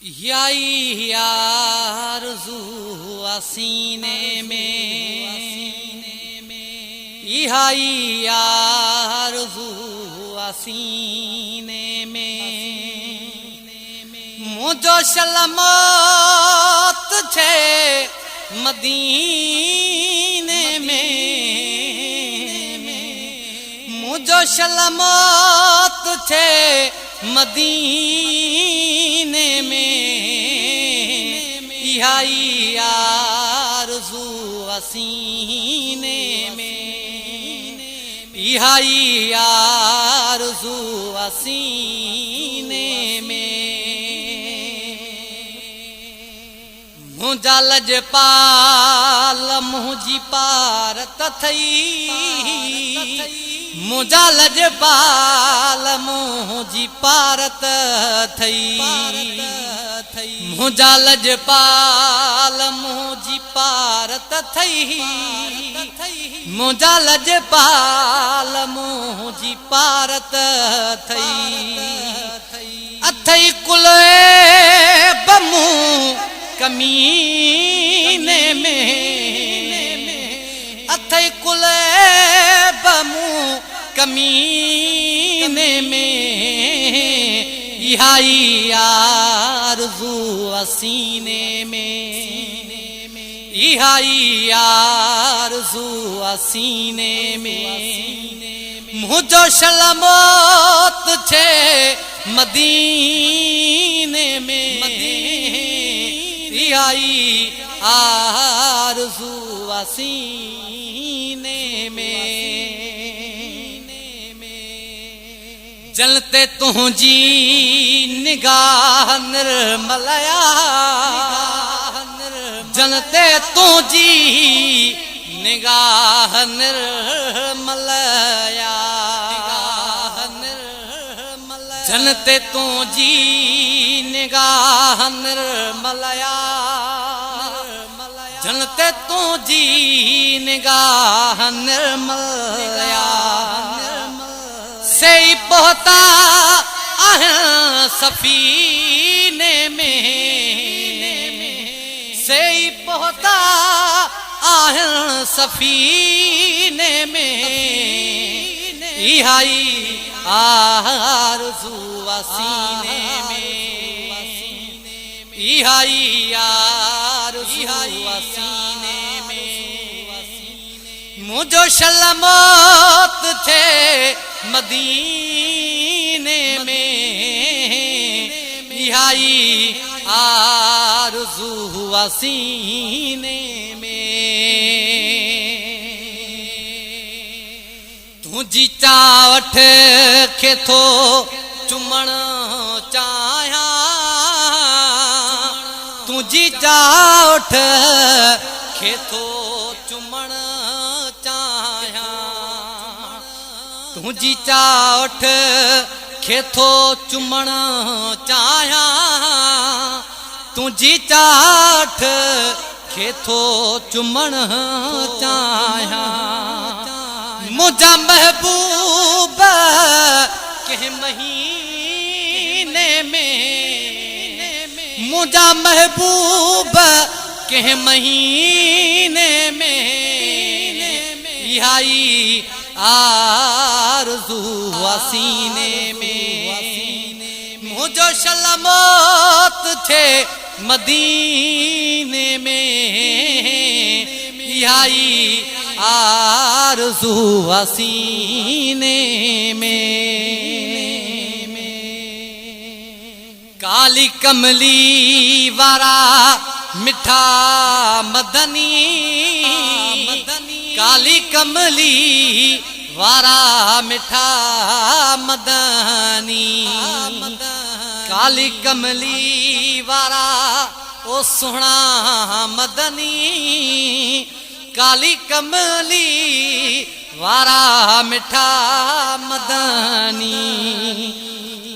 यही आरज़ू सीने में, यही आरज़ू सीने में, मुझो सलामत छे मदीने में, मुझो सलामत छे मदीने में, यही आरज़ू सीने में, यही आरज़ू सीने में। मुझा लजपाल मुझी पारत थई, मुझा लजपाल मुझी पारत थई, मुझा लजपाल मुझी पारत थई, मुझा लजपाल मुझी पारत थई, अथई कुले बमू कमीने में, अथई कुले बमू कमीने में, यही आरज़ू सीने में, यही आरज़ू सीने में, मुझो सलामत छे मदीने में, यही आरज़ू सीने में। जलते तुझी निगाह निर्मलया, जलते तुझी निगाह निर्मलया, जलते तुझी निगाह निर्मलया, जलते तुझी निगाह निर्मलया, से पहुता सफीने में, से पहुता सफीने में, यही आरज़ू सीने में, यही आरज़ू सीने में, मुझो सलामत थे मदीने में, यही आरज़ू सीने में। तुझी चावठ खे थो चुमण चाहियां, तुझी चावठ खे थो चुमण चाहियां, तुझी चावठ खे थो चुमण चाहियां, तुझी चाठ खे थो चुमण चाहियां, मुझा महबूब के महीने में, मुझा महबूब के महीने में, यही आरज़ू सीने में, मुझो सलामत थे मदीने में, यही आरज़ू सीने में। काली कमली वारा मिठा मदनी, काली कमली वारा मिठा मदनी, काली कमली वारा ओ सोहना मदनी, काली कमली वारा मिठा मदनी,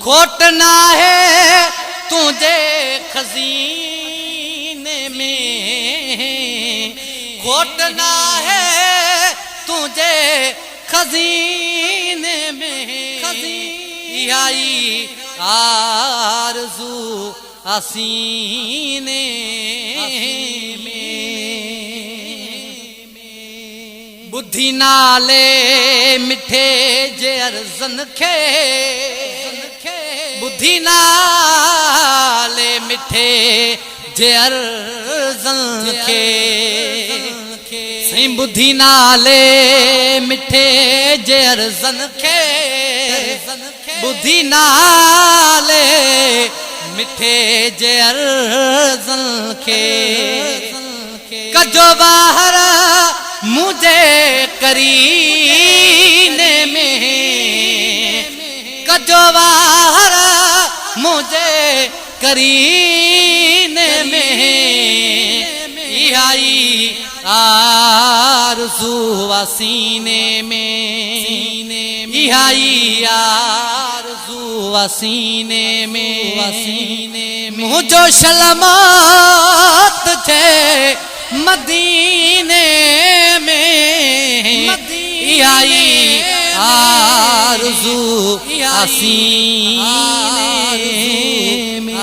खोट ना है तुझे खजीने में, खोट ना है तुझे खजीने में, यही आरज़ू आसीने में बुद्धि नाले मिठे जे अर्ज़न खे बुद्धि नाले मिठे जे अर्ज़न खे साईं बुद्धि नाले मिठे जे अर्ज़न खे बुद्धि नाले मिठे जे अर्ज़न खे कजो बाहर मुझे करीने में कजो बाहर मुझे करीने में आई आरज़ू सीने में आई आरज़ू सीने में मुझो शलमत थे मदीने में आई आरज़ू सीने में